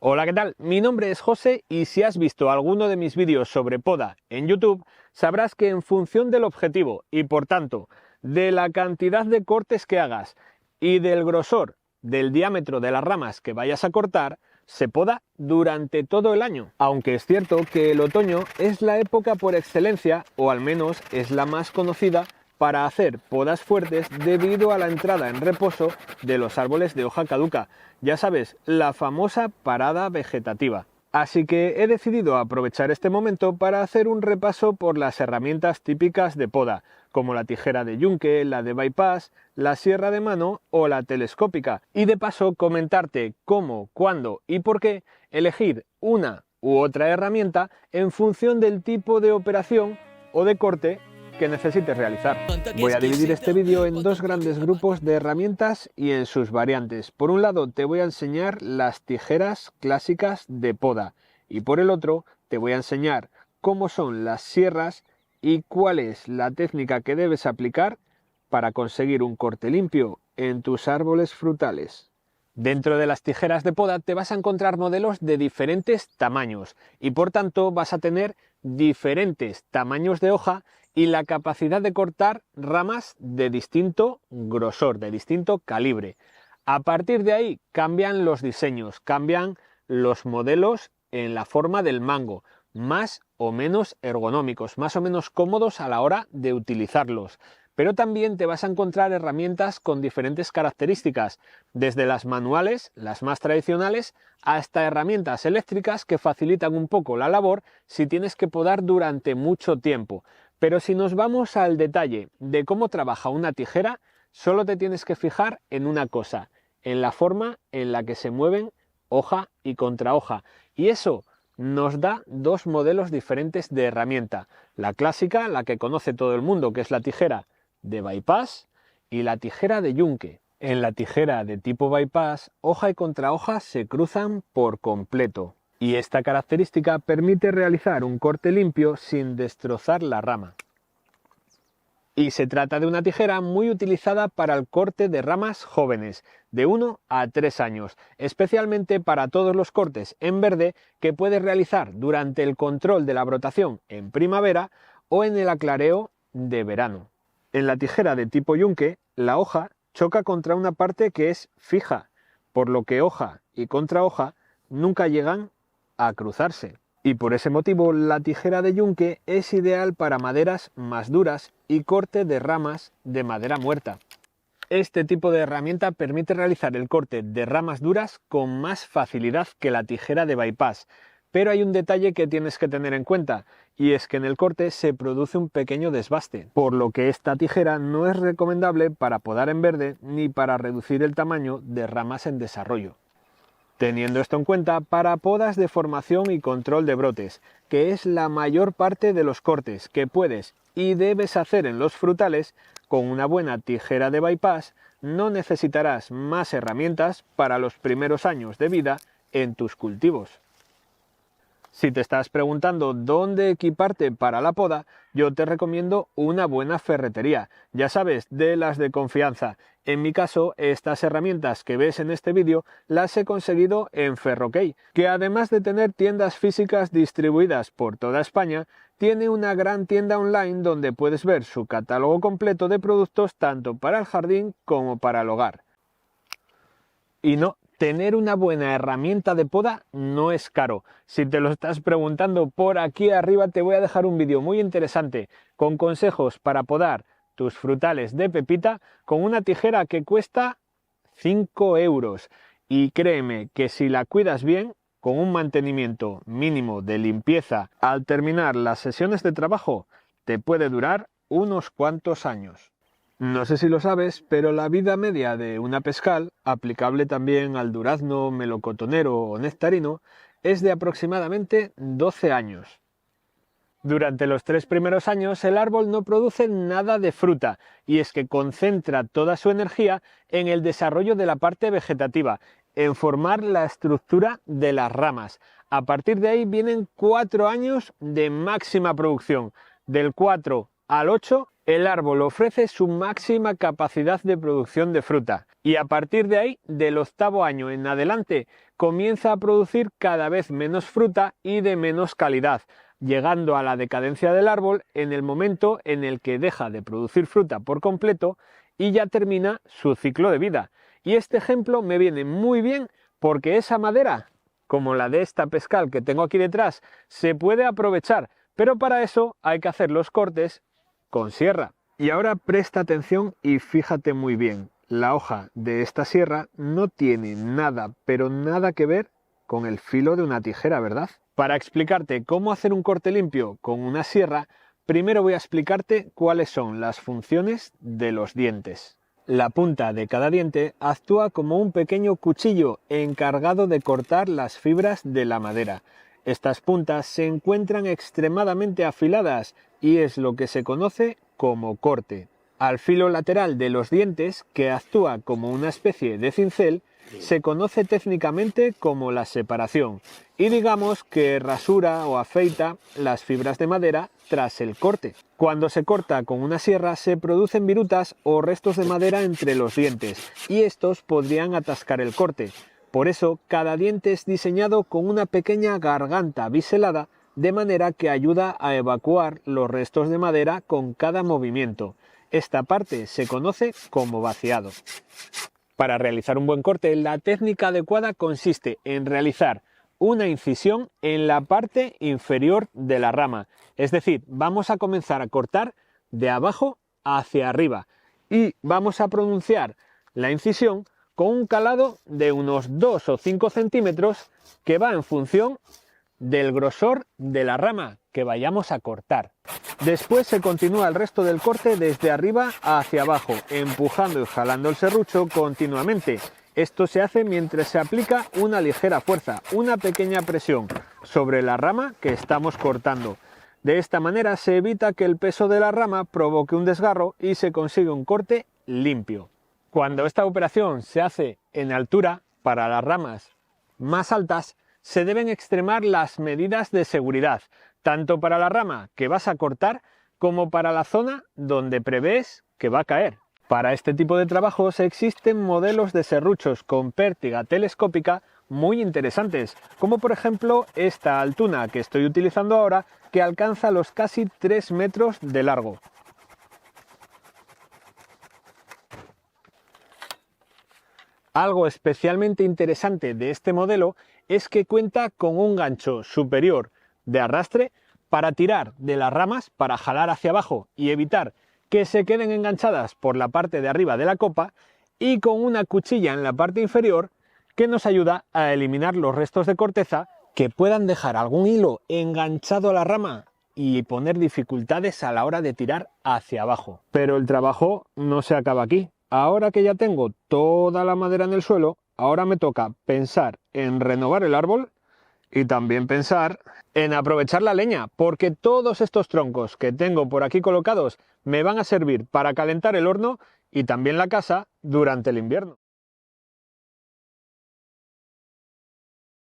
Hola, ¿qué tal? Mi nombre es José y si has visto alguno de mis vídeos sobre poda en YouTube, sabrás que en función del objetivo y por tanto de la cantidad de cortes que hagas y del grosor del diámetro de las ramas que vayas a cortar, se poda durante todo el año. Aunque es cierto que el otoño es la época por excelencia, o al menos es la más conocida, para hacer podas fuertes debido a la entrada en reposo de los árboles de hoja caduca. Ya sabes, la famosa parada vegetativa. Así que he decidido aprovechar este momento para hacer un repaso por las herramientas típicas de poda, como la tijera de yunque, la de bypass, la sierra de mano o la telescópica. Y de paso comentarte cómo, cuándo y por qué elegir una u otra herramienta en función del tipo de operación o de corte que necesites realizar. Voy a dividir este vídeo en dos grandes grupos de herramientas y en sus variantes. Por un lado te voy a enseñar las tijeras clásicas de poda y por el otro te voy a enseñar cómo son las sierras y cuál es la técnica que debes aplicar para conseguir un corte limpio en tus árboles frutales. Dentro de las tijeras de poda te vas a encontrar modelos de diferentes tamaños y por tanto vas a tener diferentes tamaños de hoja y la capacidad de cortar ramas de distinto grosor, de distinto calibre. A partir de ahí cambian los diseños, cambian los modelos en la forma del mango, más o menos ergonómicos, más o menos cómodos a la hora de utilizarlos. Pero también te vas a encontrar herramientas con diferentes características, desde las manuales, las más tradicionales, hasta herramientas eléctricas que facilitan un poco la labor si tienes que podar durante mucho tiempo. Pero si nos vamos al detalle de cómo trabaja una tijera, solo te tienes que fijar en una cosa, en la forma en la que se mueven hoja y contrahoja. Y eso nos da dos modelos diferentes de herramienta. La clásica, la que conoce todo el mundo, que es la tijera de bypass, y la tijera de yunque. En la tijera de tipo bypass, hoja y contrahoja se cruzan por completo. Y esta característica permite realizar un corte limpio sin destrozar la rama. Y se trata de una tijera muy utilizada para el corte de ramas jóvenes, de 1 a 3 años, especialmente para todos los cortes en verde que puedes realizar durante el control de la brotación en primavera o en el aclareo de verano. En la tijera de tipo yunque, la hoja choca contra una parte que es fija, por lo que hoja y contrahoja nunca llegan a cruzarse. Y por ese motivo la tijera de yunque es ideal para maderas más duras y corte de ramas de madera muerta. Este tipo de herramienta permite realizar el corte de ramas duras con más facilidad que la tijera de bypass, pero hay un detalle que tienes que tener en cuenta, y es que en el corte se produce un pequeño desbaste, por lo que esta tijera no es recomendable para podar en verde ni para reducir el tamaño de ramas en desarrollo. Teniendo esto en cuenta, para podas de formación y control de brotes, que es la mayor parte de los cortes que puedes y debes hacer en los frutales, con una buena tijera de bypass no necesitarás más herramientas para los primeros años de vida en tus cultivos. Si te estás preguntando dónde equiparte para la poda, yo te recomiendo una buena ferretería, ya sabes, de las de confianza. En mi caso, estas herramientas que ves en este vídeo las he conseguido en Ferroquey, que además de tener tiendas físicas distribuidas por toda España, tiene una gran tienda online donde puedes ver su catálogo completo de productos tanto para el jardín como para el hogar. Y no, tener una buena herramienta de poda no es caro. Si te lo estás preguntando, por aquí arriba te voy a dejar un vídeo muy interesante con consejos para podar tus frutales de pepita con una tijera que cuesta 5 euros. Y créeme que si la cuidas bien, con un mantenimiento mínimo de limpieza al terminar las sesiones de trabajo, te puede durar unos cuantos años. No sé si lo sabes, pero la vida media de una pescal, aplicable también al durazno, melocotonero o nectarino, es de aproximadamente 12 años. Durante los 3 primeros años el árbol no produce nada de fruta, y es que concentra toda su energía en el desarrollo de la parte vegetativa, en formar la estructura de las ramas. A partir de ahí vienen 4 años de máxima producción, del 4 al 8 el árbol ofrece su máxima capacidad de producción de fruta y a partir de ahí, del 8º año en adelante, comienza a producir cada vez menos fruta y de menos calidad, llegando a la decadencia del árbol en el momento en el que deja de producir fruta por completo y ya termina su ciclo de vida. Y este ejemplo me viene muy bien porque esa madera, como la de esta pescal que tengo aquí detrás, se puede aprovechar, pero para eso hay que hacer los cortes con sierra. Y ahora presta atención y fíjate muy bien, la hoja de esta sierra no tiene nada, pero nada que ver con el filo de una tijera, ¿verdad? Para explicarte cómo hacer un corte limpio con una sierra, primero voy a explicarte cuáles son las funciones de los dientes. La punta de cada diente actúa como un pequeño cuchillo encargado de cortar las fibras de la madera. Estas puntas se encuentran extremadamente afiladas y es lo que se conoce como corte. Al filo lateral de los dientes, que actúa como una especie de cincel, se conoce técnicamente como la separación y digamos que rasura o afeita las fibras de madera tras el corte. Cuando se corta con una sierra se producen virutas o restos de madera entre los dientes y estos podrían atascar el corte. Por eso cada diente es diseñado con una pequeña garganta biselada de manera que ayuda a evacuar los restos de madera con cada movimiento. Esta parte se conoce como vaciado. Para realizar un buen corte, la técnica adecuada consiste en realizar una incisión en la parte inferior de la rama. Es decir, vamos a comenzar a cortar de abajo hacia arriba y vamos a pronunciar la incisión con un calado de unos 2 o 5 centímetros que va en función del grosor de la rama que vayamos a cortar. Después se continúa el resto del corte desde arriba hacia abajo, empujando y jalando el serrucho continuamente. Esto se hace mientras se aplica una ligera fuerza, una pequeña presión sobre la rama que estamos cortando. De esta manera se evita que el peso de la rama provoque un desgarro y se consigue un corte limpio. Cuando esta operación se hace en altura, para las ramas más altas, se deben extremar las medidas de seguridad, tanto para la rama que vas a cortar como para la zona donde prevés que va a caer. Para este tipo de trabajos existen modelos de serruchos con pértiga telescópica muy interesantes, como por ejemplo esta Altuna que estoy utilizando ahora, que alcanza los casi 3 metros de largo. Algo especialmente interesante de este modelo es que cuenta con un gancho superior de arrastre para tirar de las ramas, para jalar hacia abajo y evitar que se queden enganchadas por la parte de arriba de la copa, y con una cuchilla en la parte inferior que nos ayuda a eliminar los restos de corteza que puedan dejar algún hilo enganchado a la rama y poner dificultades a la hora de tirar hacia abajo. Pero el trabajo no se acaba aquí. Ahora que ya tengo toda la madera en el suelo, ahora me toca pensar en renovar el árbol y también pensar en aprovechar la leña, porque todos estos troncos que tengo por aquí colocados me van a servir para calentar el horno y también la casa durante el invierno.